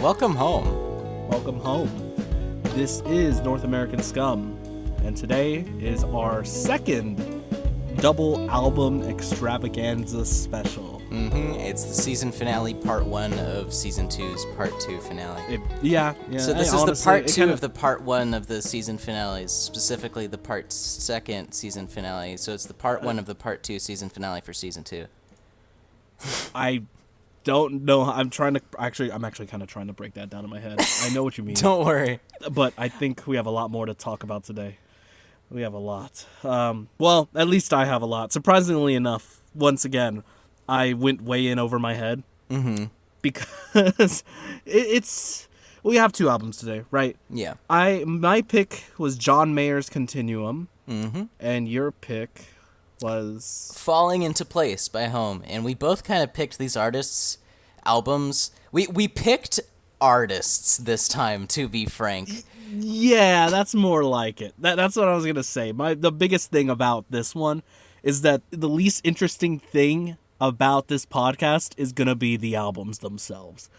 welcome home. Welcome home. This is North American Scum, and today is our second double album extravaganza special. It's the season finale, part 1 of season 2's part 2 finale. Yeah. So this is the part 2 of the part 1 of the season finales, specifically the part 2nd season finale. So it's the part 1 of the part 2 season finale for season 2. I don't know. I'm actually kind of trying to break that down in my head. I know what you mean. Don't worry. But I think we have a lot more to talk about today. We have a lot. Well, at least I have a lot. Surprisingly enough, once again, I went way in over my head. Because we have 2 albums today, right? Yeah. My pick was John Mayer's Continuum. And your pick was Falling Into Place by Home. And we both kind of picked these artists' albums. We picked artists this time, to be frank. Yeah, that's more like it. That's what I was gonna say. The biggest thing about this one is that the least interesting thing about this podcast is gonna be the albums themselves.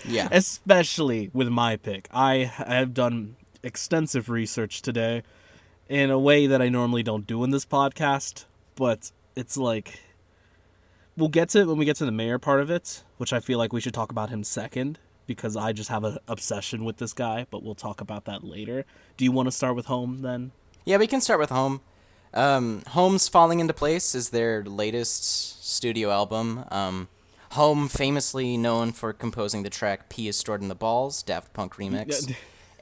Yeah. Especially with my pick. I have done extensive research today in a way that I normally don't do in this podcast, but it's like we'll get to it when we get to the Mayer part of it, which I feel like we should talk about him second, because I just have an obsession with this guy, but we'll talk about that later. Do you want to start with Home, then? Yeah, we can start with Home. Home's Falling Into Place is their latest studio album. Home, famously known for composing the track P is Stored in the Balls, Daft Punk remix.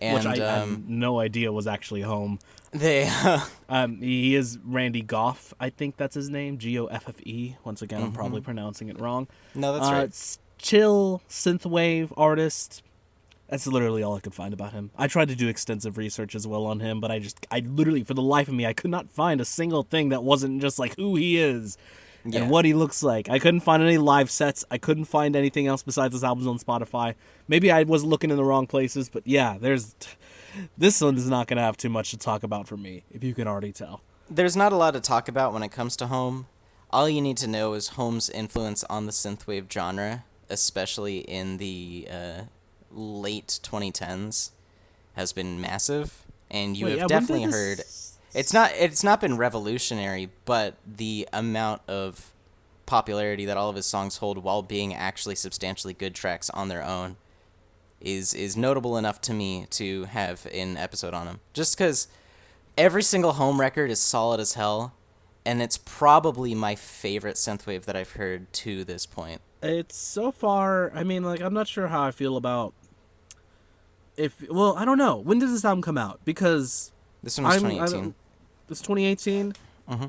And, which I had no idea was actually Home. He is Randy Goff, I think that's his name, Goffe. Once again, I'm probably pronouncing it wrong. No, that's right. It's chill, synthwave artist. That's literally all I could find about him. I tried to do extensive research as well on him, but I literally, for the life of me, I could not find a single thing that wasn't just like who he is and what he looks like. I couldn't find any live sets. I couldn't find anything else besides his albums on Spotify. Maybe I was looking in the wrong places, but yeah, this one is not going to have too much to talk about for me, if you can already tell. There's not a lot to talk about when it comes to Home. All you need to know is Home's influence on the synthwave genre, especially in the late 2010s, has been massive, and you have definitely heard. It's not been revolutionary, but the amount of popularity that all of his songs hold while being actually substantially good tracks on their own is notable enough to me to have an episode on him. Just because every single Home record is solid as hell, and it's probably my favorite synthwave that I've heard to this point. It's so far, I mean, like, I'm not sure how I feel about I don't know. When did this album come out? Because this one was 2018. It's 2018?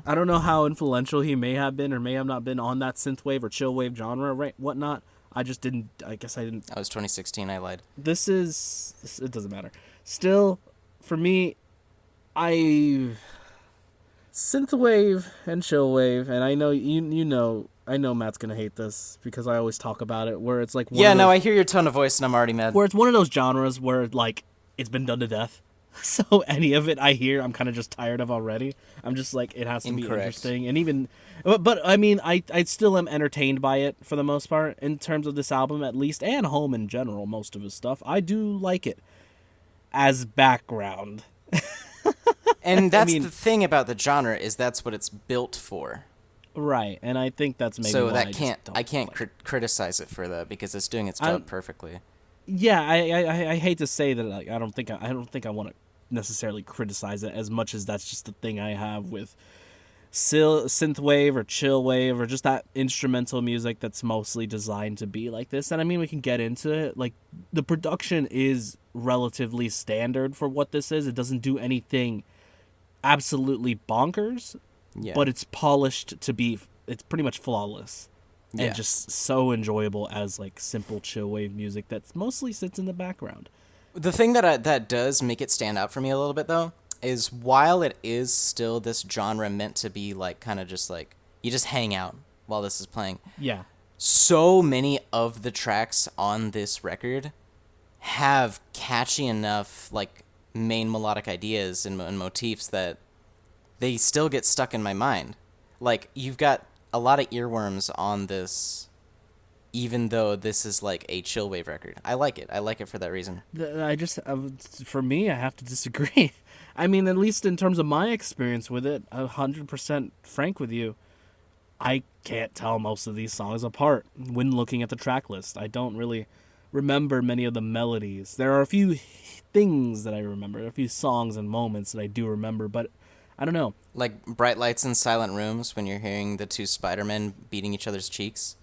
I don't know how influential he may have been or may have not been on that synthwave or chillwave genre, right? Whatnot. I guess I didn't. That was 2016, I lied. It doesn't matter. Still, for me, synthwave and chillwave, and I know I know Matt's gonna hate this because I always talk about it, where it's like I hear your tone of voice and I'm already mad. Where it's one of those genres where like it's been done to death. So any of it I hear, I'm kind of just tired of already. I'm just like, it has to be interesting, and even, but I mean, I still am entertained by it for the most part in terms of this album at least, and Home in general. Most of his stuff, I do like it as background. And that's the thing about the genre, is that's what it's built for. Right, and I think that's maybe so why that I can't criticize it for that, because it's doing its job perfectly. Yeah, I hate to say that, like, I don't think I want to necessarily criticize it as much as that's just the thing I have with synthwave or chillwave or just that instrumental music that's mostly designed to be like this. And I mean, we can get into it. Like, the production is relatively standard for what this is. It doesn't do anything absolutely bonkers, but it's polished to be, it's pretty much flawless. Yeah. And just so enjoyable as like simple chillwave music that mostly sits in the background. The thing that does make it stand out for me a little bit, though, is while it is still this genre meant to be like kind of just like you just hang out while this is playing. Yeah. So many of the tracks on this record have catchy enough like main melodic ideas and motifs that they still get stuck in my mind. Like, you've got a lot of earworms on this even though this is like a chillwave record. I like it. I like it for that reason. For me, I have to disagree. I mean, at least in terms of my experience with it, 100% frank with you, I can't tell most of these songs apart when looking at the track list. I don't really remember many of the melodies. There are a few things that I remember, a few songs and moments that I do remember, but I don't know. Like Bright Lights in Silent Rooms when you're hearing the two Spider-Men beating each other's cheeks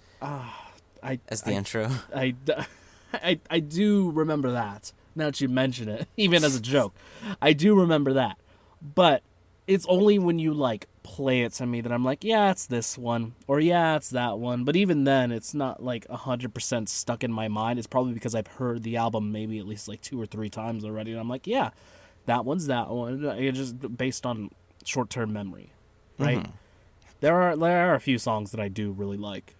as the intro. I do remember that, now that you mention it, even as a joke. I do remember that. But it's only when you, like, play it to me that I'm like, yeah, it's this one, or yeah, it's that one. But even then, it's not, like, 100% stuck in my mind. It's probably because I've heard the album maybe at least, like, 2 or 3 times already, and I'm like, yeah, that one's that one. It's just based on short-term memory, right? Mm-hmm. There are a few songs that I do really like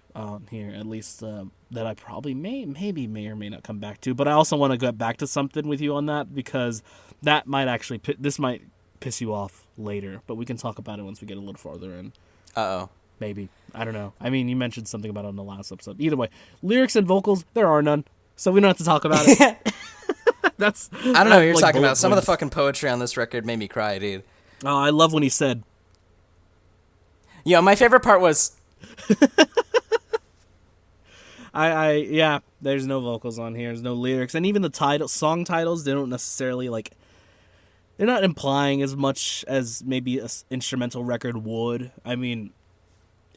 here, at least that I probably may or may not come back to. But I also want to get back to something with you on that, because that might actually this might piss you off later, but we can talk about it once we get a little farther in. Uh-oh. Maybe. I don't know. I mean, you mentioned something about it on the last episode. Either way, lyrics and vocals, there are none, so we don't have to talk about it. I don't know what you're like talking about. Some of the fucking poetry on this record made me cry, dude. Oh, I love when he said... Yeah, my favorite part was... yeah, there's no vocals on here. There's no lyrics. And even the song titles, they don't necessarily, like... They're not implying as much as maybe an instrumental record would. I mean,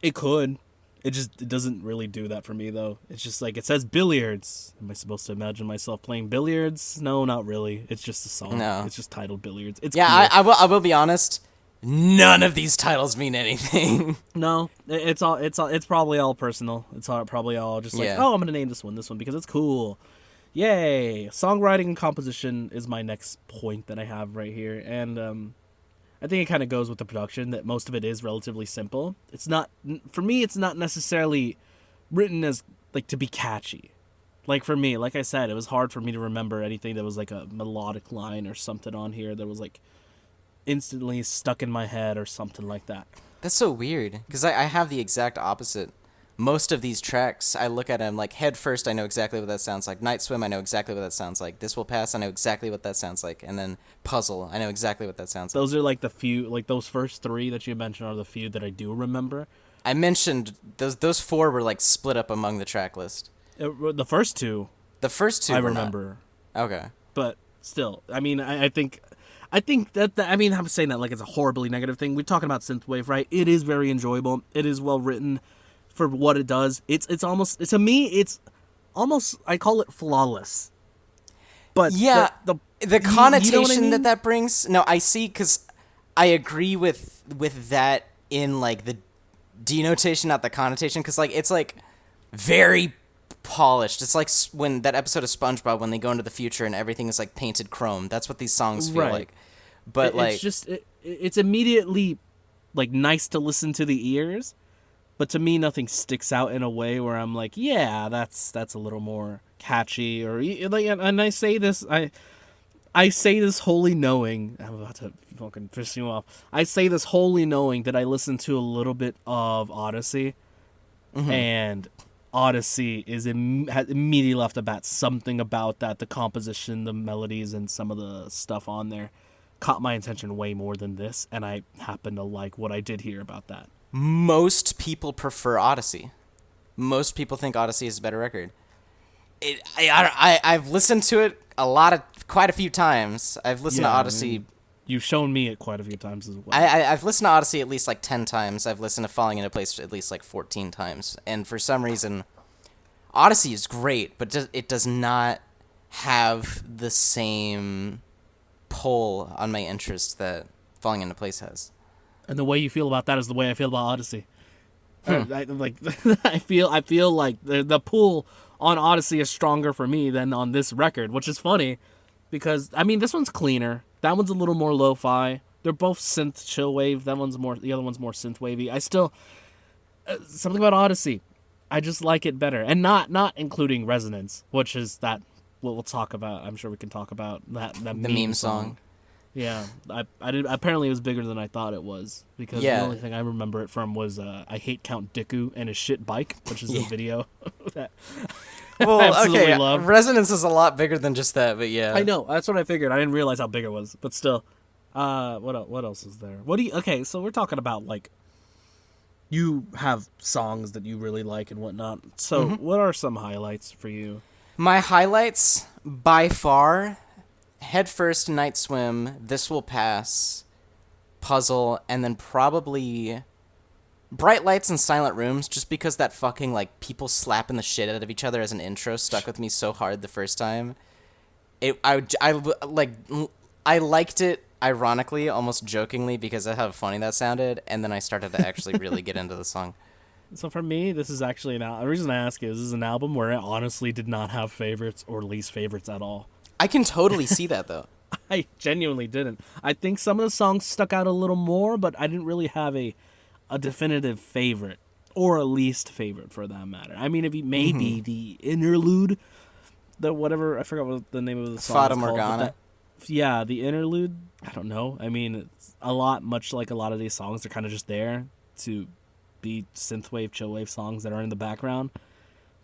it could. It doesn't really do that for me, though. It's just like, it says billiards. Am I supposed to imagine myself playing billiards? No, not really. It's just a song. No. It's just titled Billiards. It's yeah, cool. I will be honest. None of these titles mean anything. No, it's probably all personal. It's probably all just like, oh, I'm gonna name this one because it's cool. Yay! Songwriting and composition is my next point that I have right here, and I think it kind of goes with the production, that most of it is relatively simple. It's not, for me, it's not necessarily written as, like, to be catchy. Like, for me, like I said, it was hard for me to remember anything that was, like, a melodic line or something on here that was, like, instantly stuck in my head or something like that. That's so weird, because I have the exact opposite. Most of these tracks, I look at them like, Head First, I know exactly what that sounds like. Night Swim, I know exactly what that sounds like. This Will Pass, I know exactly what that sounds like. And then Puzzle, I know exactly what that sounds like. Those are like the few, like those first 3 that you mentioned are the few that I do remember. I mentioned those 4 were like split up among the track list. The first 2. The first 2 I remember. Not. Okay. But still, I mean, I think that I mean, I'm saying that like it's a horribly negative thing. We're talking about synthwave, right? It is very enjoyable. It is well written for what it does. It's almost, to me, it's almost, I call it flawless. But yeah, the connotation you know I mean? that brings. No, I see, because I agree with that in like the denotation, not the connotation, because like it's like very polished. It's like when that episode of SpongeBob when they go into the future and everything is like painted chrome. That's what these songs feel like. But like, it's just it's immediately like nice to listen to the ears. But to me, nothing sticks out in a way where I'm like, yeah, that's a little more catchy, or like. And I say this, I say this wholly knowing, I'm about to fucking piss you off. I say this wholly knowing that I listened to a little bit of Odyssey, and Odyssey has immediately off the bat something about that, the composition, the melodies, and some of the stuff on there caught my attention way more than this, and I happen to like what I did hear about that. Most people prefer Odyssey. Most people think Odyssey is a better record. I've listened to it quite a few times. I've listened to Odyssey. I mean, you've shown me it quite a few times as well. I've listened to Odyssey at least like 10 times. I've listened to Falling Into Place at least like 14 times. And for some reason, Odyssey is great, but it does not have the same pull on my interest that Falling Into Place has. And the way you feel about that is the way I feel about Odyssey. I feel like the pull on Odyssey is stronger for me than on this record, which is funny because I mean this one's cleaner. That one's a little more lo-fi. They're both synth chill wave. The other one's more synth wavy. I still something about Odyssey. I just like it better, and not including Resonance, which is that what we'll talk about. I'm sure we can talk about that the meme song. Yeah, I did. Apparently, it was bigger than I thought it was because the Yeah. only thing I remember it from was I hate Count Dooku and his shit bike, which is a Yeah. video that I Well, absolutely okay, love. Resonance is a lot bigger than just that, but yeah. I know that's what I figured. I didn't realize how big it was, but still. What else is there? What do you? Okay, so we're talking about like you have songs that you really like and whatnot. So, what are some highlights for you? My highlights, by far, Head First, Night Swim, This Will Pass, Puzzle, and then probably Bright Lights and Silent Rooms, just because that fucking, like, people slapping the shit out of each other as an intro stuck with me so hard the first time. I liked it, ironically, almost jokingly, because of how funny that sounded, and then I started to actually really get into the song. So for me, this is actually the reason I ask is this is an album where I honestly did not have favorites or least favorites at all. I can totally see that, though. I genuinely didn't. I think some of the songs stuck out a little more, but I didn't really have a definitive favorite or a least favorite for that matter. I mean, if you maybe the interlude, the whatever I forgot what the name of the song Fata is called, Morgana. yeah, the interlude. I don't know. I mean, it's a lot, much like a lot of these songs. They're kind of just there to be synthwave, chillwave songs that are in the background.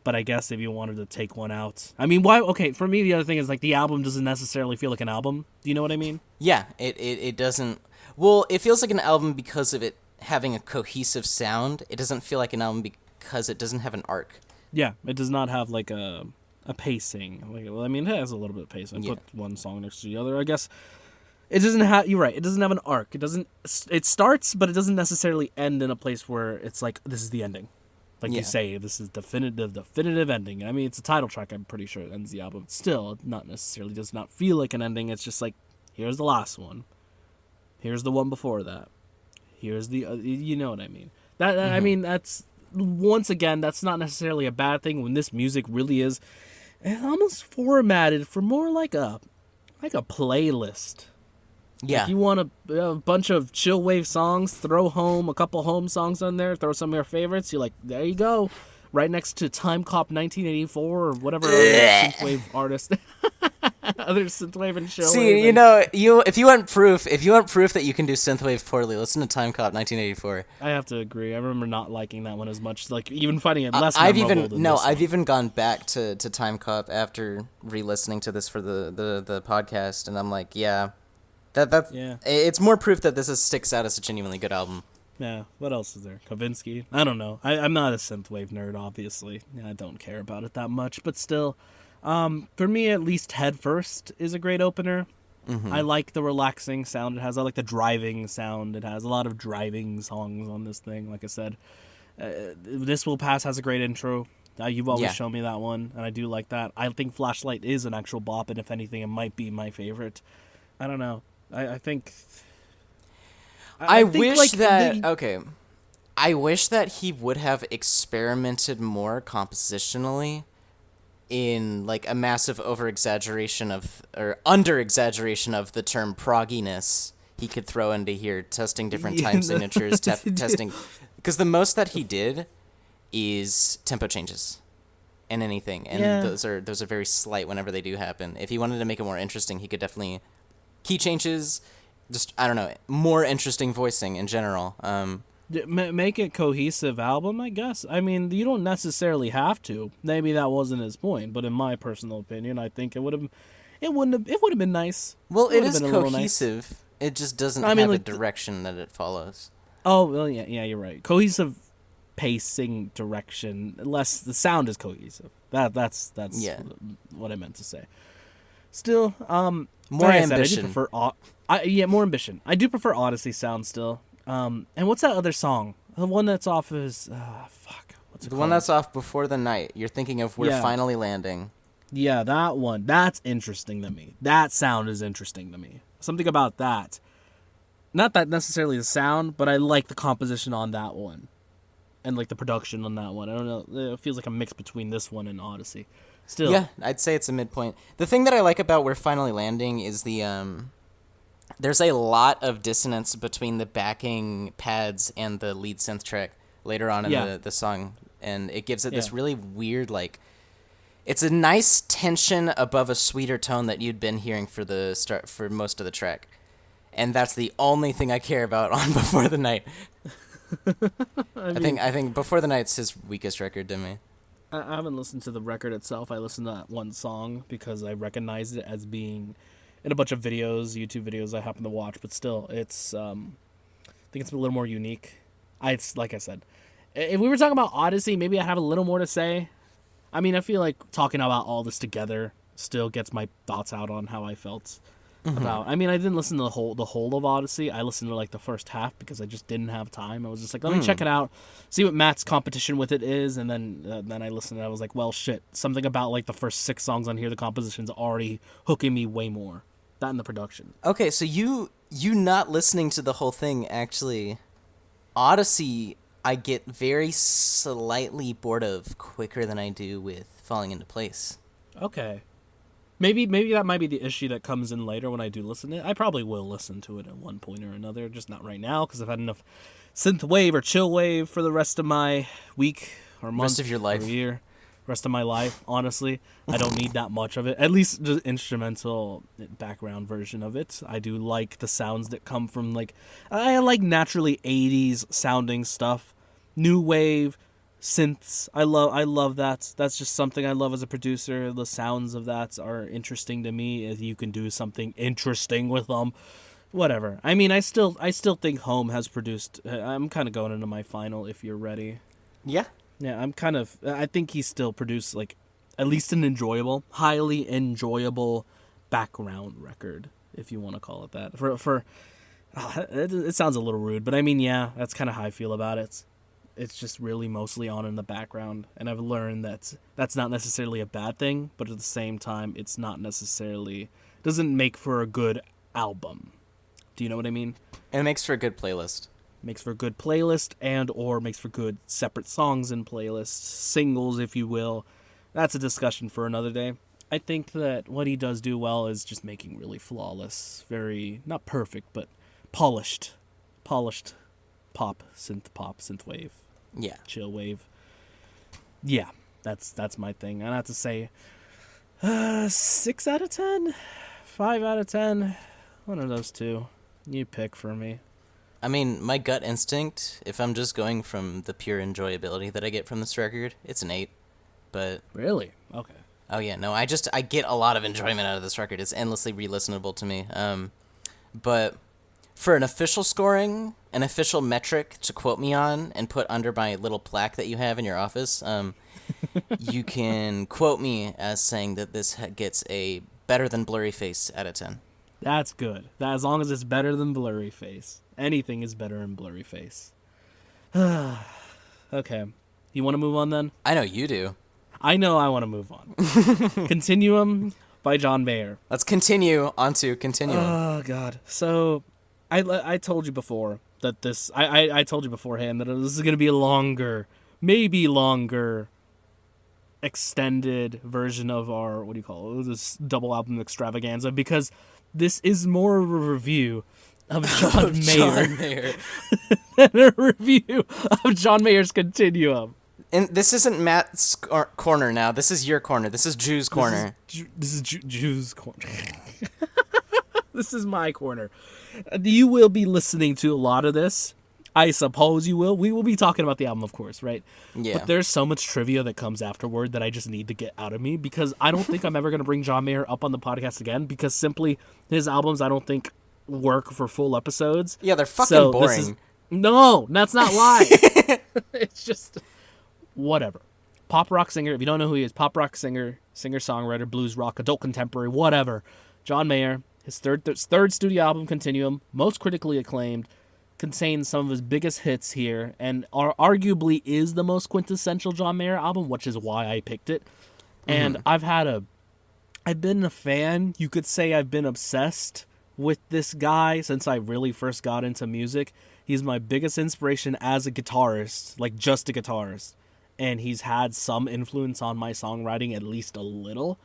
But I guess if you wanted to take one out, I mean, why? Okay, for me, the other thing is like the album doesn't necessarily feel like an album. Do you know what I mean? Yeah, it doesn't. Well, it feels like an album because of it having a cohesive sound. It doesn't feel like an album because it doesn't have an arc. Yeah, it does not have like a pacing. Like, well, I mean, it has a little bit of pacing. Yeah. Put one song next to the other. I guess it doesn't have. You're right. It doesn't have an arc. It doesn't. It starts, but it doesn't necessarily end in a place where it's like this is the ending. Like Yeah. you say, this is definitive ending. I mean, it's a title track. I'm pretty sure it ends the album. Still, not necessarily does not feel like an ending. It's just like here's the last one. Here's the one before that. Here's the you know what I mean. I mean that's once again that's not necessarily a bad thing when this music really is almost formatted for more like a playlist. Yeah. If you want a bunch of chill wave songs, throw home a couple home songs on there, throw some of your favorites. You're like, there you go, right next to Time Cop 1984 or whatever other synthwave artist, other synthwave and chill. See, wave you know, if you want proof that you can do synthwave poorly, listen to Time Cop 1984. I have to agree. I remember not liking that one as much. Like even finding it less. I've memorable than this I've one. even gone back to Time Cop after re-listening to this for the podcast, and I'm like, yeah. Yeah. It's more proof that this sticks out as a genuinely good album. Yeah, what else is there? Kavinsky? I don't know. I'm not a synthwave nerd, obviously. I don't care about it that much, but still. For me, at least Head First is a great opener. Mm-hmm. I like the relaxing sound it has. I like the driving sound it has. A lot of driving songs on this thing, like I said. This Will Pass has a great intro. You've always shown me that one, and I do like that. I think Flashlight is an actual bop, and if anything, it might be my favorite. I don't know. I think... I think, wish like, that okay. I wish that he would have experimented more compositionally in like a massive over exaggeration of or under exaggeration of the term progginess he could throw into here, testing different time signatures, testing because the most that he did is tempo changes and anything, and those are very slight whenever they do happen. If he wanted to make it more interesting, he could definitely key changes. Just, I don't know, more interesting voicing in general. Make it cohesive album, I guess. I mean, you don't necessarily have to. Maybe that wasn't his point, but in my personal opinion, I think it would have been nice. Well, it is been a little nice. cohesive. It just doesn't I mean, have like, a direction that it follows. Oh, well, yeah, you're right. Cohesive pacing, direction. Less, the sound is cohesive. That's what I meant to say. Still, More like ambition. I do prefer more ambition. I do prefer Odyssey sound still. And what's that other song? The one that's off his what's it The called? one that's off Before the Night. You're thinking of We're Yeah. Finally Landing. Yeah, that one. That's interesting to me. That sound is interesting to me. Something about that. Not that necessarily the sound, but I like the composition on that one. And like the production on that one. I don't know. It feels like a mix between this one and Odyssey. Still. Yeah, I'd say it's a midpoint. The thing that I like about We're Finally Landing is there's a lot of dissonance between the backing pads and the lead synth track later on in the song, and it gives it this really weird, like, it's a nice tension above a sweeter tone that you'd been hearing for most of the track. and that's the only thing I care about on Before the Night. I I think Before the Night's his weakest record to me. I haven't listened to the record itself. I listened to that one song because I recognized it as being in a bunch of videos, YouTube videos I happen to watch. But still, it's I think it's a little more unique. It's like I said, if we were talking about Odyssey, maybe I have a little more to say. I mean, I feel like talking about all this together still gets my thoughts out on how I felt about. I mean, I didn't listen to the whole of Odyssey. I listened to like the first half because I just didn't have time. I was just like, let me check it out, see what Matt's competition with it is, and then I listened and I was like, well, shit, something about like the first 6 songs on here, the composition's already hooking me way more. That and the production. Okay, so you not listening to the whole thing, actually, Odyssey, I get very slightly bored of quicker than I do with Falling Into Place. Okay. Maybe that might be the issue that comes in later when I do listen to it. I probably will listen to it at one point or another, just not right now because I've had enough synthwave or chillwave for the rest of my week or month, Rest of your life, or year, rest of my life. Honestly, I don't need that much of it. At least the instrumental background version of it. I do like the sounds that come from I like naturally 80s sounding stuff, new wave. Synths, I love that. That's just something I love as a producer. The sounds of that are interesting to me. If you can do something interesting with them, whatever. I mean, I still think Home has produced. I'm kind of going into my final. If you're ready, yeah. I think he still produced like at least an enjoyable, highly enjoyable background record, if you want to call it that. It sounds a little rude, but I mean, yeah, that's kind of how I feel about it. It's just really mostly on in the background, and I've learned that that's not necessarily a bad thing, but at the same time, it's not necessarily doesn't make for a good album. Do you know what I mean? It makes for a good playlist. Makes for a good playlist, and or makes for good separate songs and playlists, singles, if you will. That's a discussion for another day. I think that what he does do well is just making really flawless, very not perfect, but polished pop, synthwave. Yeah. Chill wave. Yeah, that's my thing. I have to say 6 out of 10? 5 out of 10? One of those two. You pick for me. I mean, my gut instinct, if I'm just going from the pure enjoyability that I get from this record, it's an 8. But Really? Okay. oh yeah, no, I get a lot of enjoyment out of this record. It's endlessly re-listenable to me. But for an official scoring, an official metric to quote me on and put under my little plaque that you have in your office, you can quote me as saying that this gets a better than Blurry Face out of 10. That's good. That as long as it's better than Blurry Face. Anything is better than Blurry Face. Okay. You want to move on then? I know you do. I know I want to move on. Continuum by John Mayer. Let's continue on to Continuum. Oh, God. So, I told you before that this... I told you beforehand that this is going to be a longer, maybe longer, extended version of our... What do you call it? This double album extravaganza. Because this is more of a review of John Mayer than a review of John Mayer's Continuum. And this isn't Matt's corner now. This is your corner. This is Drew's corner. This is Drew's corner. This is my corner. You will be listening to a lot of this. I suppose you will. We will be talking about the album, of course, right? Yeah. But there's so much trivia that comes afterward that I just need to get out of me because I don't think I'm ever going to bring John Mayer up on the podcast again because simply his albums I don't think work for full episodes. Yeah, they're fucking boring. No, that's not why. It's just... Whatever. Pop rock singer, if you don't know who he is, pop rock singer, singer-songwriter, blues rock, adult contemporary, whatever. John Mayer, his third studio album, Continuum, most critically acclaimed, contains some of his biggest hits here, and arguably is the most quintessential John Mayer album, which is why I picked it. And I've been a fan, you could say I've been obsessed with this guy since I really first got into music. He's my biggest inspiration as a guitarist, like just a guitarist. And he's had some influence on my songwriting, at least a little.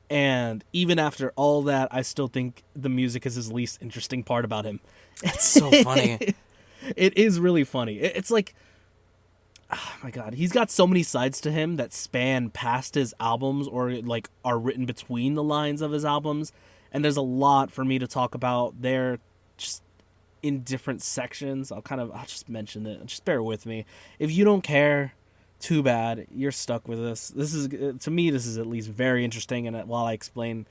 And even after all that, I still think the music is his least interesting part about him. It's so funny. It is really funny. It's like, oh my God, he's got so many sides to him that span past his albums or like are written between the lines of his albums. And there's a lot for me to talk about there just in different sections. I'll just mention it. Just bear with me. If you don't care, too bad. You're stuck with this. This is, to me, this is at least very interesting. And while I explain,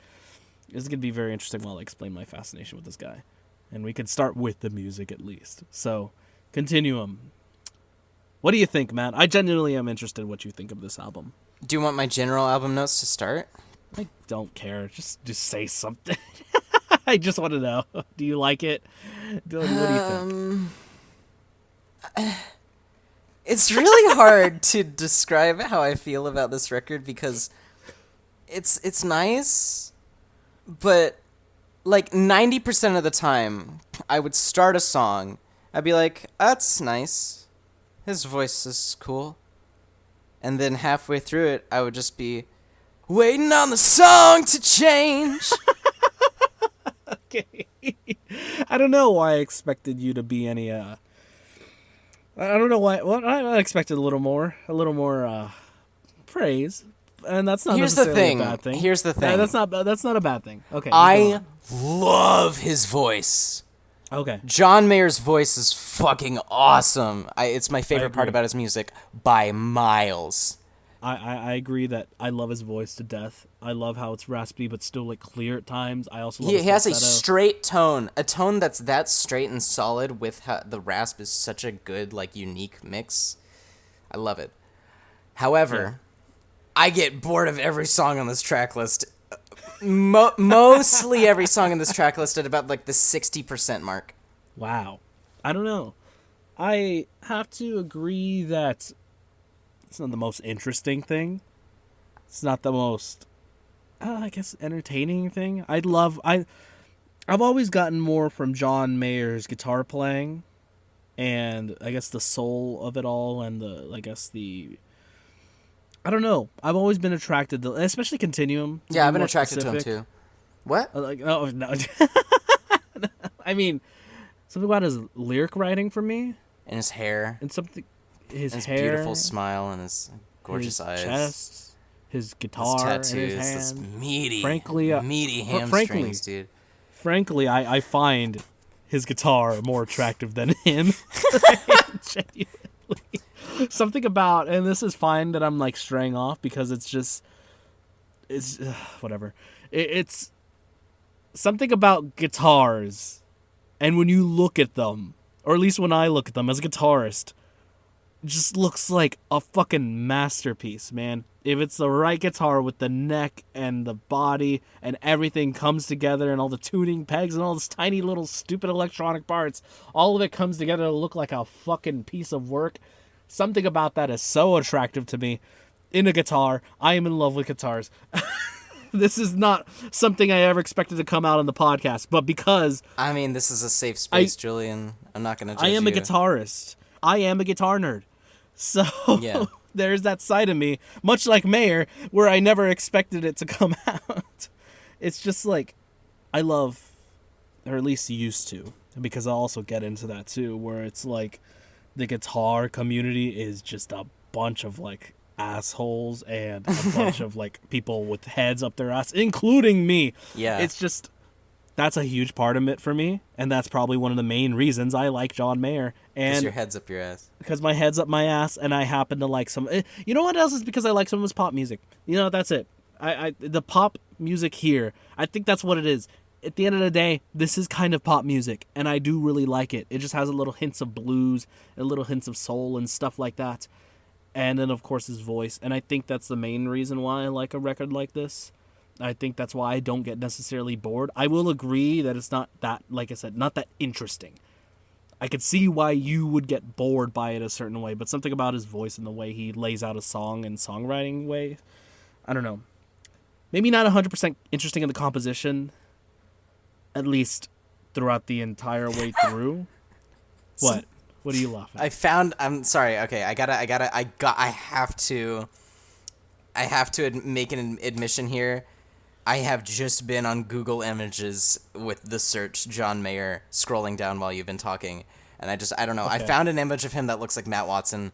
this is going to be very interesting while I explain my fascination with this guy. And we could start with the music at least. So, Continuum. What do you think, Matt? I genuinely am interested in what you think of this album. Do you want my general album notes to start? I don't care. Just say something. I just want to know. Do you like it? What do you think? It's really hard to describe how I feel about this record because it's nice, but like 90% of the time I would start a song, I'd be like, that's nice. His voice is cool. And then halfway through it, I would just be waiting on the song to change. Okay. I don't know why I expected you to be any, I don't know why. Well, I expected a little more praise. And that's not necessarily a bad thing. Here's the thing. That's not a bad thing. Okay. I love his voice. Okay. John Mayer's voice is fucking awesome. It's my favorite part about his music by miles. I agree that I love his voice to death. I love how it's raspy but still like clear at times. I also love he has a straight tone, a tone that's that straight and solid with how the rasp is such a good like unique mix. I love it. However, I get bored of every song on this track list. Mostly every song in this track list at about like the 60% mark. Wow. I don't know. I have to agree that it's not the most interesting thing. It's not the most, I guess, entertaining thing. I've always gotten more from John Mayer's guitar playing, and I guess the soul of it all, and I don't know. I've always been attracted to, especially Continuum. Yeah, I've been attracted to him too. What? No. I mean, something about his lyric writing for me, and his hair, and something. His hair, beautiful smile, and his gorgeous eyes, chest, his guitar, his tattoos, and his this hand. meaty hamstrings, dude. Frankly, I find his guitar more attractive than him. Genuinely. Something about, and this is fine that I'm like straying off because it's whatever. It's something about guitars, and when you look at them, or at least when I look at them as a guitarist, just looks like a fucking masterpiece, man. If it's the right guitar with the neck and the body and everything comes together and all the tuning pegs and all this tiny little stupid electronic parts, all of it comes together to look like a fucking piece of work. Something about that is so attractive to me. In a guitar, I am in love with guitars. This is not something I ever expected to come out on the podcast, but because... I mean, this is a safe space, Julian. I'm not going to judge you. I am a guitarist. I am a guitar nerd. So yeah. There's that side of me, much like Mayer, where I never expected it to come out. It's just like, I love, or at least used to, because I'll also get into that too, where it's like the guitar community is just a bunch of like assholes and a bunch of like people with heads up their ass, including me. Yeah. It's just... That's a huge part of it for me, and that's probably one of the main reasons I like John Mayer. Because your head's up your ass. Because my head's up my ass, and I happen to like some... You know what else is because I like some of his pop music. You know, that's it. The pop music here, I think that's what it is. At the end of the day, this is kind of pop music, and I do really like it. It just has a little hints of blues, a little hints of soul and stuff like that. And then, of course, his voice. And I think that's the main reason why I like a record like this. I think that's why I don't get necessarily bored. I will agree that it's not that, like I said, not that interesting. I could see why you would get bored by it a certain way, but something about his voice and the way he lays out a song and songwriting way, I don't know. Maybe not 100% interesting in the composition, at least throughout the entire way through. What? What are you laughing at? I'm sorry. Okay, I have to make an admission here. I have just been on Google Images with the search John Mayer scrolling down while you've been talking. And I don't know. Okay. I found an image of him that looks like Matt Watson.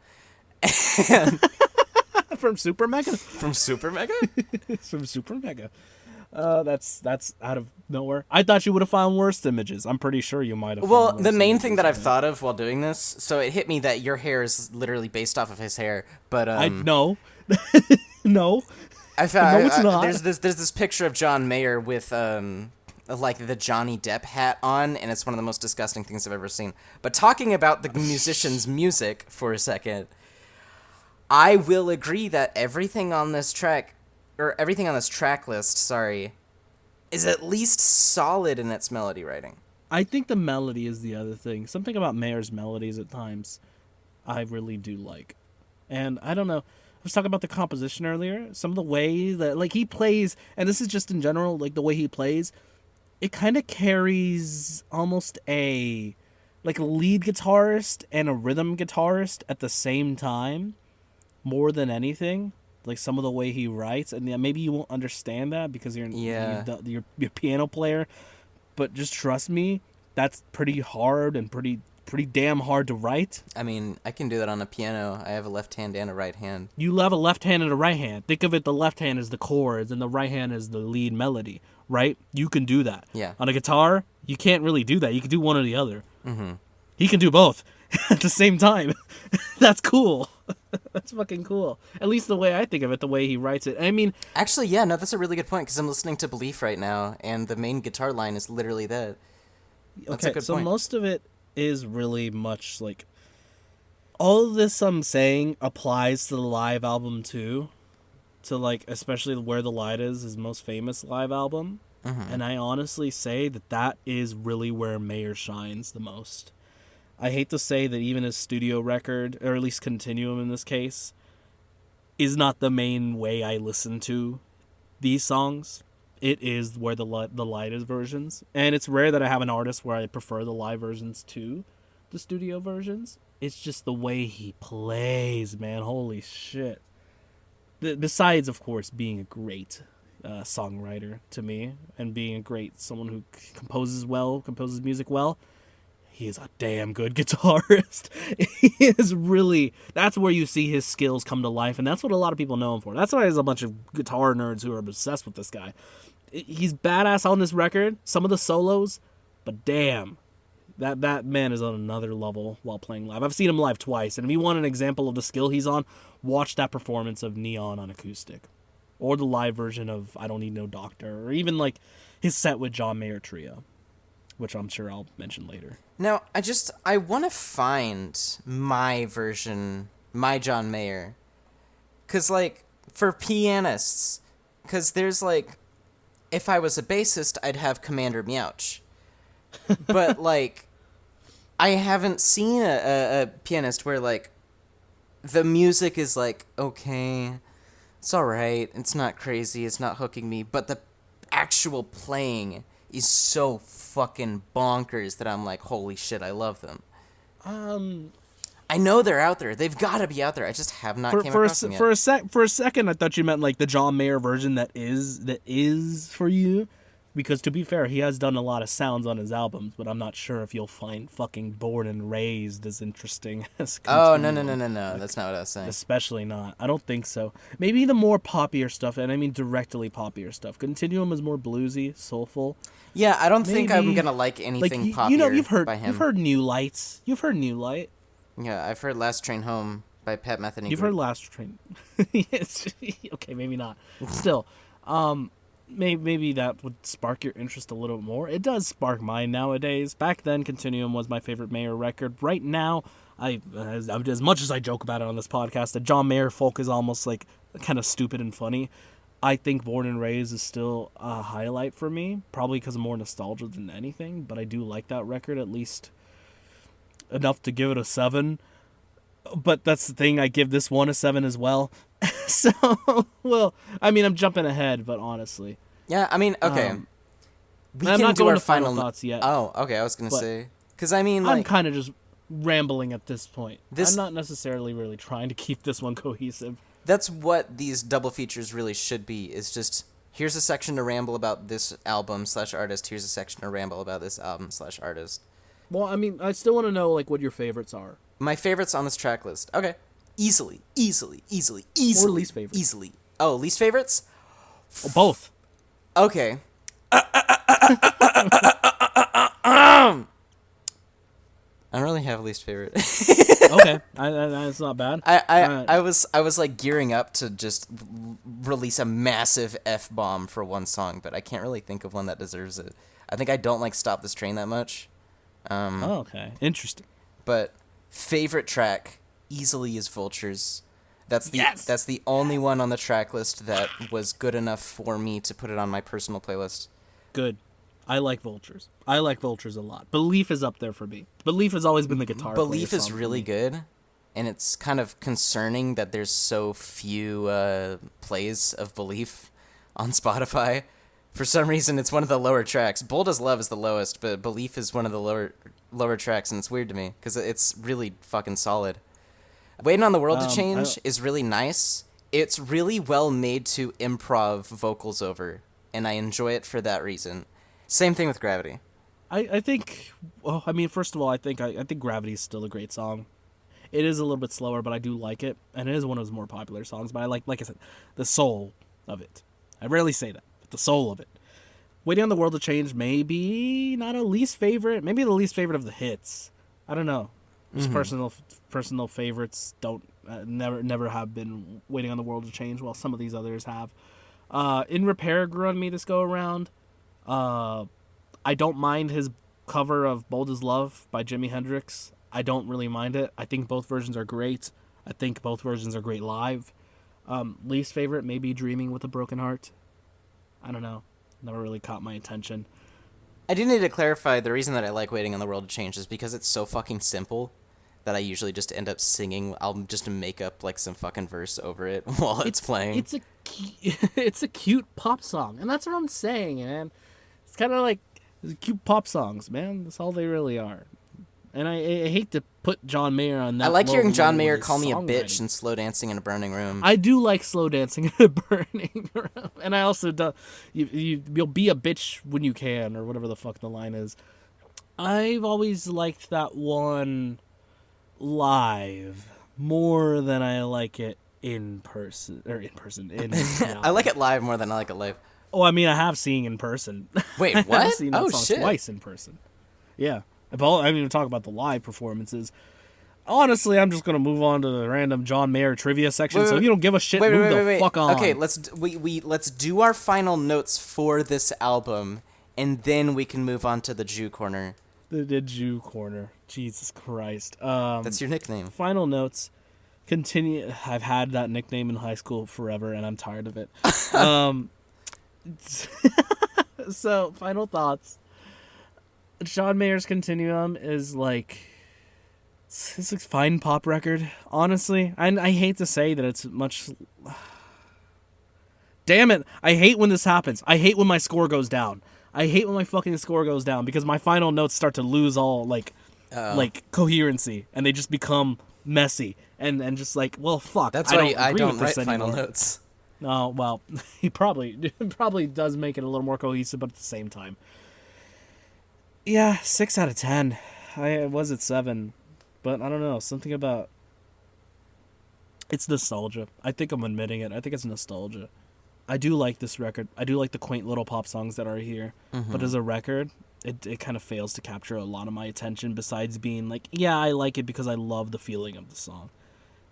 From Super Mega? From Super Mega? From Super Mega. That's out of nowhere. I thought you would have found worse images. I'm pretty sure you might have. Well, found the worse main thing images that I've of it. thought of while doing this, so it hit me that your hair is literally based off of his hair, but I no, no, I found no, it's not. there's this picture of John Mayer with like the Johnny Depp hat on, and it's one of the most disgusting things I've ever seen. But talking about the musician's music for a second, I will agree that everything on this track, or everything on this track list, sorry, is at least solid in its melody writing. I think the melody is the other thing. Something about Mayer's melodies at times, I really do like, and I don't know. I was talking about the composition earlier. Some of the way that like he plays, and this is just in general, like the way he plays, it kind of carries almost a like a lead guitarist and a rhythm guitarist at the same time, more than anything. Like some of the way he writes, and yeah, maybe you won't understand that because Yeah. you're a piano player, but just trust me, that's pretty hard and pretty damn hard to write. I mean, I can do that on a piano. I have a left hand and a right hand. You have a left hand and a right hand. Think of it, the left hand is the chords and the right hand is the lead melody, right? You can do that. Yeah. On a guitar, you can't really do that. You can do one or the other. Mm-hmm. He can do both at the same time. That's cool. That's fucking cool. At least the way I think of it, the way he writes it. I mean, Actually, yeah, no, that's a really good point, because I'm listening to Belief right now, and the main guitar line is literally that. That's a okay, good so point. most of it is really much like all of this I'm saying applies to the live album too, to like especially Where the Light Is, his most famous live album. And I honestly say that is really where Mayer shines the most. I hate to say that even his studio record, or at least Continuum in this case, is not the main way I listen to these songs. It is where the light is versions, and it's rare that I have an artist where I prefer the live versions to the studio versions. It's just the way he plays, man. Holy shit. Besides, of course, being a great songwriter to me, and being a great someone who composes music well, he is a damn good guitarist. He is really, that's where you see his skills come to life, and that's what a lot of people know him for. That's why there's a bunch of guitar nerds who are obsessed with this guy. He's badass on this record, some of the solos, but damn, that man is on another level while playing live. I've seen him live twice, and if you want an example of the skill he's on, watch that performance of Neon on acoustic, or the live version of I Don't Need No Doctor, or even like his set with John Mayer Trio, which I'm sure I'll mention later. Now, I want to find my version, my John Mayer. Because, like, for pianists, because there's, like, if I was a bassist, I'd have Commander Meouch. But, like, I haven't seen a pianist where, like, the music is, like, okay, it's alright, it's not crazy, it's not hooking me, but the actual playing is so fucking bonkers that I'm like, holy shit, I love them. I know they're out there. They've got to be out there. I just have not came across them yet. For a second, I thought you meant like the John Mayer version that is for you, because to be fair, he has done a lot of sounds on his albums, but I'm not sure if you'll find fucking Born and Raised as interesting as Oh, Continuum. no. That's not what I was saying. Especially not. I don't think so. Maybe the more poppier stuff, and I mean directly poppier stuff. Continuum is more bluesy, soulful. Yeah, I don't think I'm Maybe- going to like anything Like poppier you've heard by him. you've heard New Lights. You've heard New Light. Yeah, I've heard Last Train Home by Pat Metheny. You've heard Last Train. Yes. Okay, maybe not. Still, maybe that would spark your interest a little more. It does spark mine nowadays. Back then, Continuum was my favorite Mayer record. Right now, as much as I joke about it on this podcast, the John Mayer folk is almost like kind of stupid and funny. I think Born and Raised is still a highlight for me, probably because of more nostalgia than anything. But I do like that record at least enough to give it a 7. But that's the thing, I give this one a 7 as well. So, well, I mean, I'm jumping ahead, but honestly. Yeah, I mean, okay. We I'm can not do going our to final thoughts yet. Oh, okay, I was going to But say. Because, I mean, like, I'm kind of just rambling at this point. This- I'm not necessarily really trying to keep this one cohesive. that's what these double features really should be, is just, here's a section to ramble about this album/artist, here's a section to ramble about this album/artist. Well, I mean, I still want to know, like, what your favorites are. My favorites on this track list. Okay. Easily. Or least favorites. Easily. Oh, least favorites? Oh, both. Okay. I don't really have a least favorite. Okay, that's not bad. I was like gearing up to just release a massive F-bomb for one song, but I can't really think of one that deserves it. I think I don't like Stop This Train that much. Okay, interesting. But favorite track easily is Vultures. That's the only one on the track list that was good enough for me to put it on my personal playlist. Good. I like Vultures. I like Vultures a lot. Belief is up there for me. Belief has always been the guitar. Belief is really good, and it's kind of concerning that there's so few plays of Belief on Spotify. For some reason, it's one of the lower tracks. Bold as Love is the lowest, but Belief is one of the lower tracks, and it's weird to me because it's really fucking solid. Waiting on the World to Change is really nice. It's really well made to improv vocals over, and I enjoy it for that reason. Same thing with Gravity. I think. Well, I mean, first of all, I think Gravity is still a great song. It is a little bit slower, but I do like it, and it is one of his more popular songs. But I like I said, the soul of it. I rarely say that, but the soul of it. Waiting on the World to Change, maybe not a least favorite. Maybe the least favorite of the hits. I don't know. Just personal favorites don't never have been Waiting on the World to Change. While some of these others have. In Repair grew on me this go around. I don't mind his cover of Bold as Love by Jimi Hendrix. I don't really mind it. I think both versions are great. I think both versions are great live. Least favorite, maybe Dreaming with a Broken Heart. I don't know. Never really caught my attention. I do need to clarify the reason that I like Waiting on the World to Change is because it's so fucking simple that I usually just end up singing. I'll just make up like some fucking verse over it while it's playing. It's a cute pop song, and that's what I'm saying, man. It's kind of like cute pop songs, man. That's all they really are. And I hate to put John Mayer on that. I like hearing John Mayer call me a bitch and Slow Dancing in a Burning Room. I do like Slow Dancing in a Burning Room, and I also do. You'll be a bitch when you can, or whatever the fuck the line is. I've always liked that one live more than I like it in person. I like it live more than I like it live. Oh, I mean, I have seen in person. Wait, what? I've seen that song shit. twice in person. Yeah. I didn't even talk about the live performances. Honestly, I'm just gonna move on to the random John Mayer trivia section. So if you don't give a shit, move the fuck on. Okay, let's do our final notes for this album, and then we can move on to the Jew corner. The Jew corner. Jesus Christ. That's your nickname. Final notes. Continue. I've had that nickname in high school forever, and I'm tired of it. So, final thoughts. John Mayer's Continuum is it's a fine pop record, honestly. I hate to say that it's much. Damn it! I hate when this happens. I hate when my score goes down. I hate when my fucking score goes down because my final notes start to lose all coherency, and they just become messy and just well, fuck. That's why I don't write final notes. Oh well, he probably does make it a little more cohesive, but at the same time. Yeah, 6 out of 10. I was at 7, but I don't know. Something about it's nostalgia. I think I'm admitting it. I think it's nostalgia. I do like this record. I do like the quaint little pop songs that are here, but as a record, it kind of fails to capture a lot of my attention. Besides being I like it because I love the feeling of the song,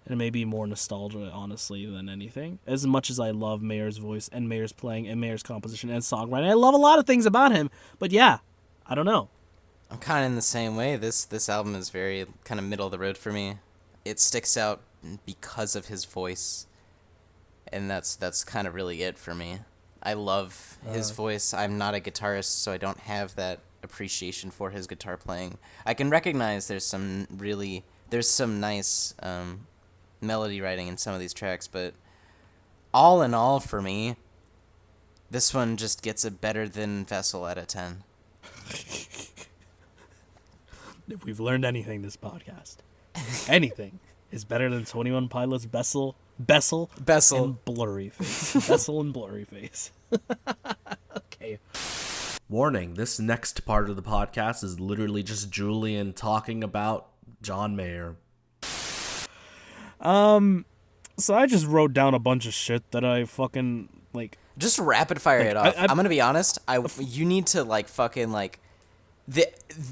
and it may be more nostalgia, honestly, than anything. As much as I love Mayer's voice and Mayer's playing and Mayer's composition and songwriting, I love a lot of things about him. But yeah. I don't know. I'm kind of in the same way. This album is very kind of middle of the road for me. It sticks out because of his voice, and that's kind of really it for me. I love his voice. I'm not a guitarist, so I don't have that appreciation for his guitar playing. I can recognize there's some nice melody writing in some of these tracks, but all in all, for me, this one just gets a better than Vessel out of 10. If we've learned anything this podcast, anything is better than 21 Pilots Bessel and Blurry Face. Bessel and Blurry Face. Okay. Warning, this next part of the podcast is literally just Julian talking about John Mayer. So I just wrote down a bunch of shit that I fucking Just rapid fire it off. I'm gonna be honest. You need to like fucking like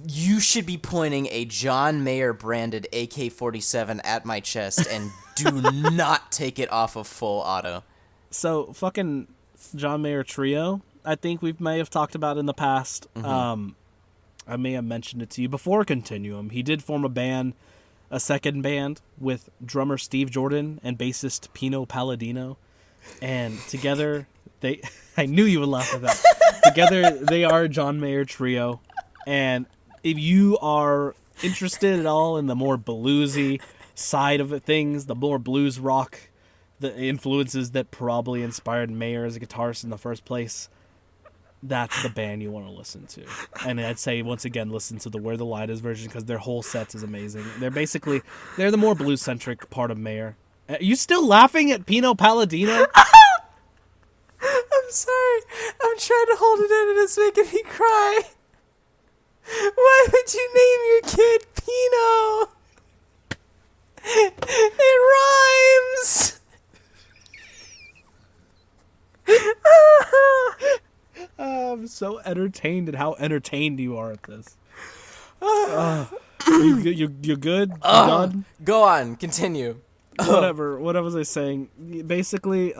you should be pointing a John Mayer branded AK-47 at my chest and do not take it off of full auto. So fucking John Mayer Trio, I think we may have talked about in the past. I may have mentioned it to you before Continuum. He did form a second band with drummer Steve Jordan and bassist Pino Palladino. And together I knew you would laugh at that. Together they are John Mayer Trio. And if you are interested at all in the more bluesy side of things, the more blues rock, the influences that probably inspired Mayer as a guitarist in the first place, that's the band you want to listen to. And I'd say, once again, listen to the Where the Light Is version, because their whole set is amazing. They're the more blues-centric part of Mayer. Are you still laughing at Pino Palladino? I'm sorry. I'm trying to hold it in and it's making me cry. Why would you name your kid Pino? It rhymes. I'm so entertained at how entertained you are at this. You good? You done? Go on. Continue. Whatever. What was I saying? Basically,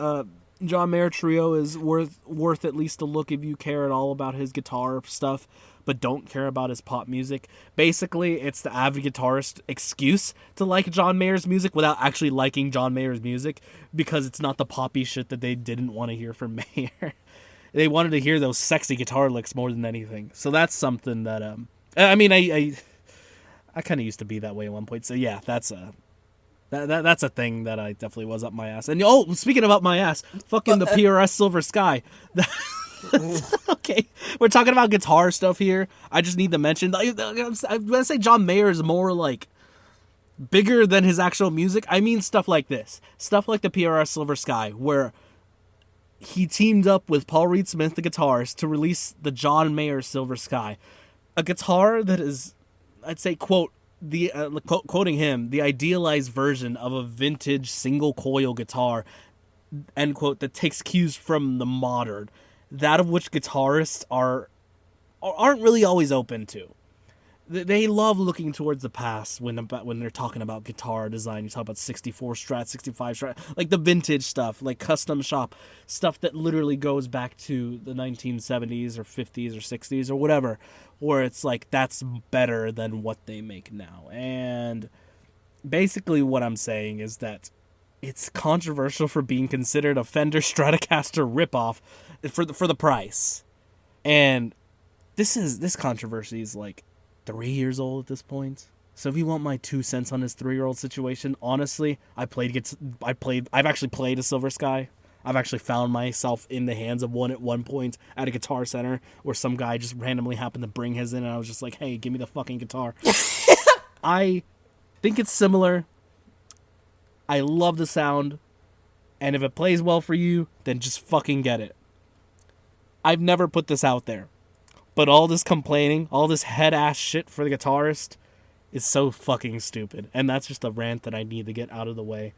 John Mayer Trio is worth at least a look if you care at all about his guitar stuff, but don't care about his pop music. Basically, it's the avid guitarist excuse to like John Mayer's music without actually liking John Mayer's music, because it's not the poppy shit that they didn't want to hear from Mayer. They wanted to hear those sexy guitar licks more than anything. So that's something that I kind of used to be that way at one point. So yeah, that's a thing that I definitely was up my ass. And speaking of up my ass, fucking the PRS Silver Sky. Okay, we're talking about guitar stuff here. I just need to mention, when I say John Mayer is more like bigger than his actual music, I mean stuff like this. Stuff like the PRS Silver Sky, where he teamed up with Paul Reed Smith, the guitarist, to release the John Mayer Silver Sky. A guitar that is, I'd say, quoting him, the idealized version of a vintage single coil guitar, end quote, that takes cues from the modern, that of which guitarists aren't really always open to. They love looking towards the past when they're talking about guitar design. You talk about 64 Strat, 65 Strat, like the vintage stuff, like custom shop stuff that literally goes back to the 1970s or 50s or 60s or whatever, where it's like that's better than what they make now. And basically what I'm saying is that it's controversial for being considered a Fender Stratocaster ripoff for the price. And this controversy is like 3 years old at this point. So if you want my 2 cents on this 3-year-old situation, honestly, I've actually played a Silver Sky. I've actually found myself in the hands of one at one point at a Guitar Center where some guy just randomly happened to bring his in, and I was just like, hey, give me the fucking guitar. I think it's similar. I love the sound. And if it plays well for you, then just fucking get it. I've never put this out there, but all this complaining, all this head-ass shit for the guitarist is so fucking stupid. And that's just a rant that I need to get out of the way.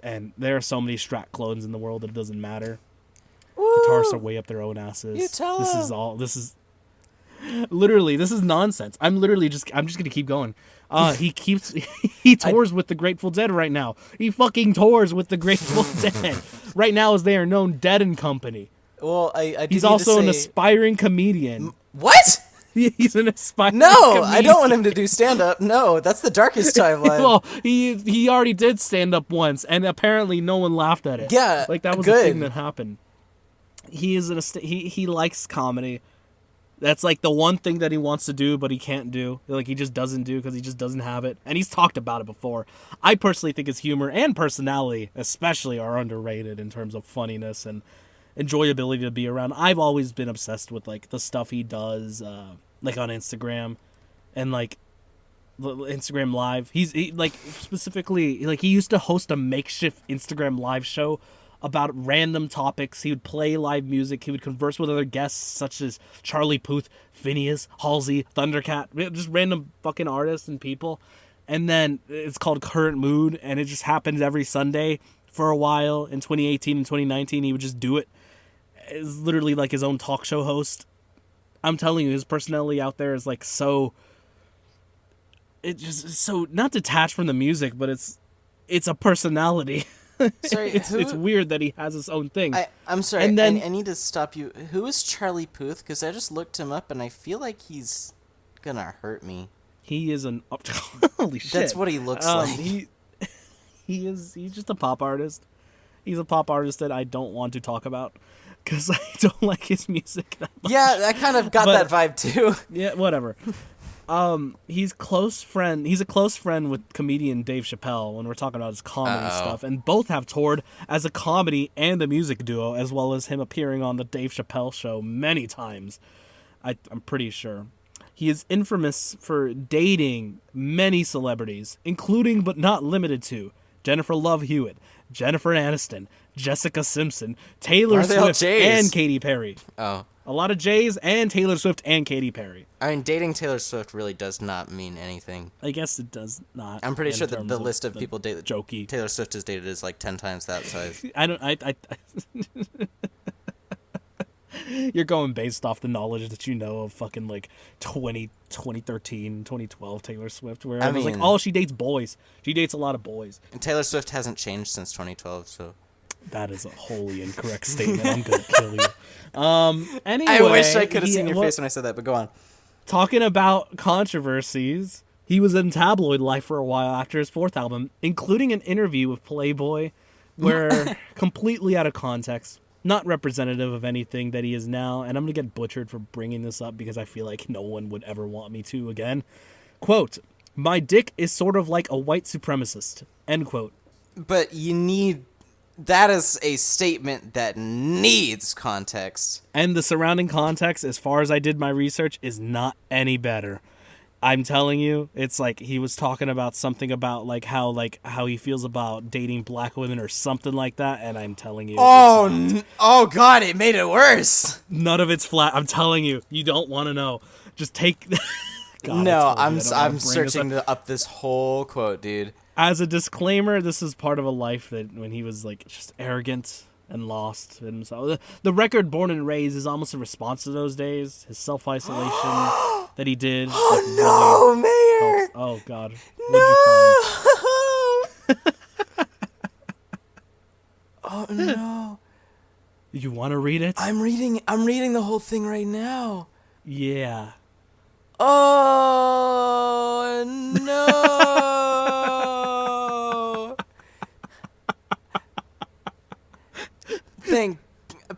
And there are so many Strat clones in the world that it doesn't matter. Woo! Guitarists are way up their own asses. You tell This is literally, this is nonsense. I'm just gonna keep going. He tours with the Grateful Dead right now. He fucking tours with the Grateful Dead right now, as they are known, Dead and Company. Well, I he's also an aspiring comedian. What? He's an aspiring No, comedian. I don't want him to do stand-up. No, that's the darkest timeline. Well, he already did stand-up once, and apparently no one laughed at it. Yeah, like that was good. the thing that happened. He likes comedy. That's like the one thing that he wants to do, but he can't do. Like he just doesn't do because he just doesn't have it. And he's talked about it before. I personally think his humor and personality, especially, are underrated in terms of funniness and enjoyability to be around. I've always been obsessed with like the stuff he does, like on Instagram, and like Instagram Live. He like specifically like he used to host a makeshift Instagram Live show about random topics. He would play live music. He would converse with other guests such as Charlie Puth, Phineas, Halsey, Thundercat, just random fucking artists and people. And then it's called Current Mood, and it just happens every Sunday for a while. In 2018 and 2019, he would just do it. is literally like his own talk show host. I'm telling you, his personality out there is like so. It just so not detached from the music, but it's a personality. Sorry, it's weird that he has his own thing. I'm sorry, And then I need to stop you. Who is Charlie Puth? Because I just looked him up, and I feel like he's gonna hurt me. he is an holy shit. That's what he looks like. He's just a pop artist. He's a pop artist that I don't want to talk about because I don't like his music that much. Yeah, I kind of got that vibe too. Yeah, whatever. He's a close friend with comedian Dave Chappelle when we're talking about his comedy stuff, and both have toured as a comedy and a music duo, as well as him appearing on the Dave Chappelle show many times. I'm pretty sure. He is infamous for dating many celebrities, including but not limited to Jennifer Love Hewitt, Jennifer Aniston, Jessica Simpson, Taylor Swift, and Katy Perry. Oh. A lot of J's and Taylor Swift and Katy Perry. I mean, dating Taylor Swift really does not mean anything. I guess it does not. I'm pretty sure that the list of people jokey Taylor Swift has dated is like 10 times that size. I You're going based off the knowledge that you know of fucking like 2013, 2012 Taylor Swift, where I was like, oh, she dates boys. She dates a lot of boys. And Taylor Swift hasn't changed since 2012, so... That is a wholly incorrect statement. I'm going to kill you. Anyway, I wish I could have seen your face when I said that, but go on. Talking about controversies, he was in tabloid life for a while after his fourth album, including an interview with Playboy, where completely out of context, not representative of anything that he is now, and I'm going to get butchered for bringing this up because I feel like no one would ever want me to again. Quote, "My dick is sort of like a white supremacist." End quote. But you need... That is a statement that needs context. And the surrounding context, as far as I did my research, is not any better. I'm telling you, it's like he was talking about something about how he feels about dating black women or something like that, and I'm telling you, oh God, it made it worse. None of it's flat. I'm telling you, you don't want to know. Just take. God, no, I'm searching up this whole quote, dude. As a disclaimer, this is part of a life that when he was like just arrogant and lost in himself. The record "Born and Raised" is almost a response to those days. His self-isolation that he did. Oh no, Mayor! Oh God! No! Oh no! You want to read it? I'm reading the whole thing right now. Yeah. Oh no!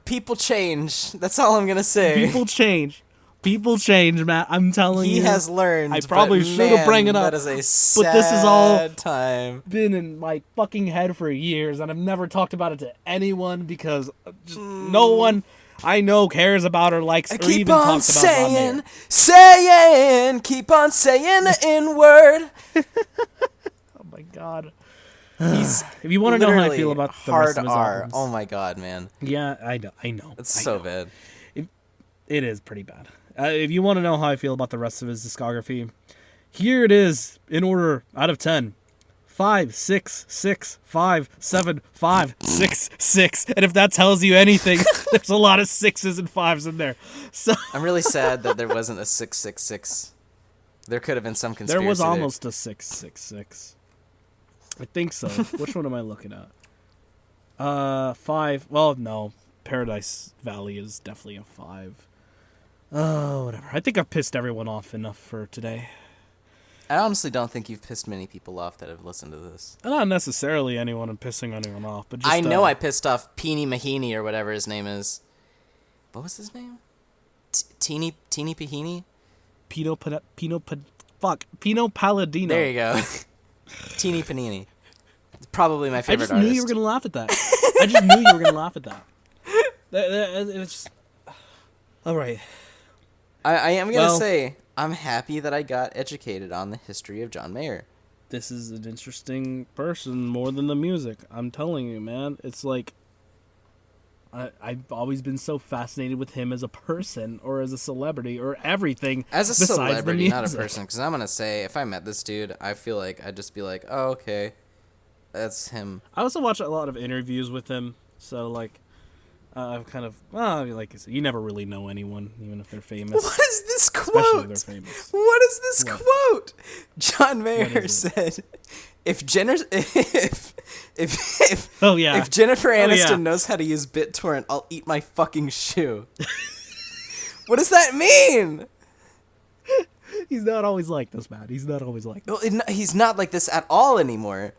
People change. That's all I'm gonna say. People change, Matt. I'm telling you. He has learned. I probably should have brought it up. That is a sad but this is all time. Been in my fucking head for years, and I've never talked about it to anyone because just no one I know cares about or likes or even talks about it. Keep on saying the N-word. Oh my God. If you want to know how I feel about the rest of his albums. Oh my God, man. Yeah, I know. It's so bad. It is pretty bad. If you want to know how I feel about the rest of his discography, here it is in order out of 10. 5, 6, 6, 5, 7, 5, 6, 6. And if that tells you anything, there's a lot of 6s and 5s in there. So I'm really sad that there wasn't a 666. There could have been some conspiracy. There was almost a 666. I think so. Which one am I looking at? 5. Well, no. Paradise Valley is definitely a 5. Oh, whatever. I think I've pissed everyone off enough for today. I honestly don't think you've pissed many people off that have listened to this. Not necessarily anyone pissing anyone off, but just... I know I pissed off Peeny Mahini or whatever his name is. What was his name? Teeny Pahini? Pino Palladino. There you go. Teeny Panini. It's probably my favorite artist. I just knew you were going to laugh at that. It was just... All right. I am going to say, I'm happy that I got educated on the history of John Mayer. This is an interesting person more than the music. I'm telling you, man. It's like... I've always been so fascinated with him as a person or as a celebrity or everything. As a celebrity, not a person. Because I'm going to say, if I met this dude, I feel like I'd just be like, oh, okay. That's him. I also watch a lot of interviews with him. So, like, I've kind of, well, like I said, you never really know anyone, even if they're famous. What is this Especially if quote? they're famous. What is this What? quote? John Mayer is said, "If Jennifer, Oh, yeah. if Jennifer Aniston yeah. knows how to use BitTorrent, I'll eat my fucking shoe." What does that mean? He's not always like this, man. He's not always like this. Well, he's not like this at all anymore.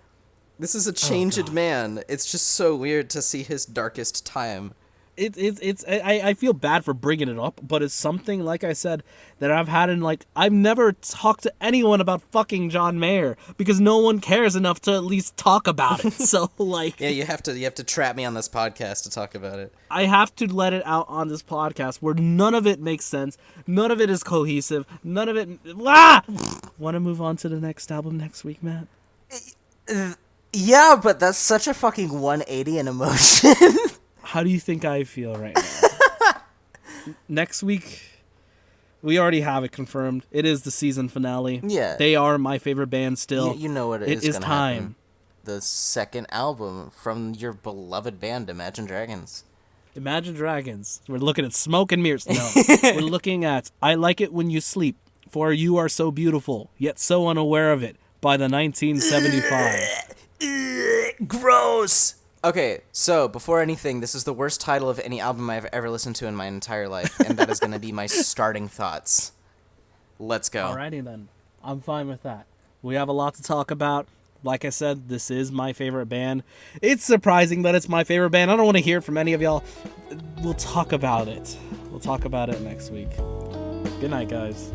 This is a changed God. man. It's just so weird to see his darkest time. I feel bad for bringing it up, but it's something, like I said, that I've had in, like, I've never talked to anyone about fucking John Mayer because no one cares enough to at least talk about it. So, like, Yeah, you have to trap me on this podcast to talk about it. I have to let it out on this podcast where none of it makes sense, none of it is cohesive, none of it. Want to move on to the next album next week, Matt? Yeah, but that's such a fucking 180 in emotion. How do you think I feel right now? Next week, we already have it confirmed. It is the season finale. Yeah. They are my favorite band still. You know what It is gonna time. happen. The second album from your beloved band, Imagine Dragons. Imagine Dragons. We're looking at Smoke and Mirrors. No. We're looking at I Like It When You Sleep, For You Are So Beautiful, Yet So Unaware of It, by the 1975. Gross! Okay, so before anything, this is the worst title of any album I've ever listened to in my entire life, and that is going to be my starting thoughts. Let's go. Alrighty then. I'm fine with that. We have a lot to talk about. Like I said, this is my favorite band. It's surprising that it's my favorite band. I don't want to hear it from any of y'all. We'll talk about it. We'll talk about it next week. Good night, guys.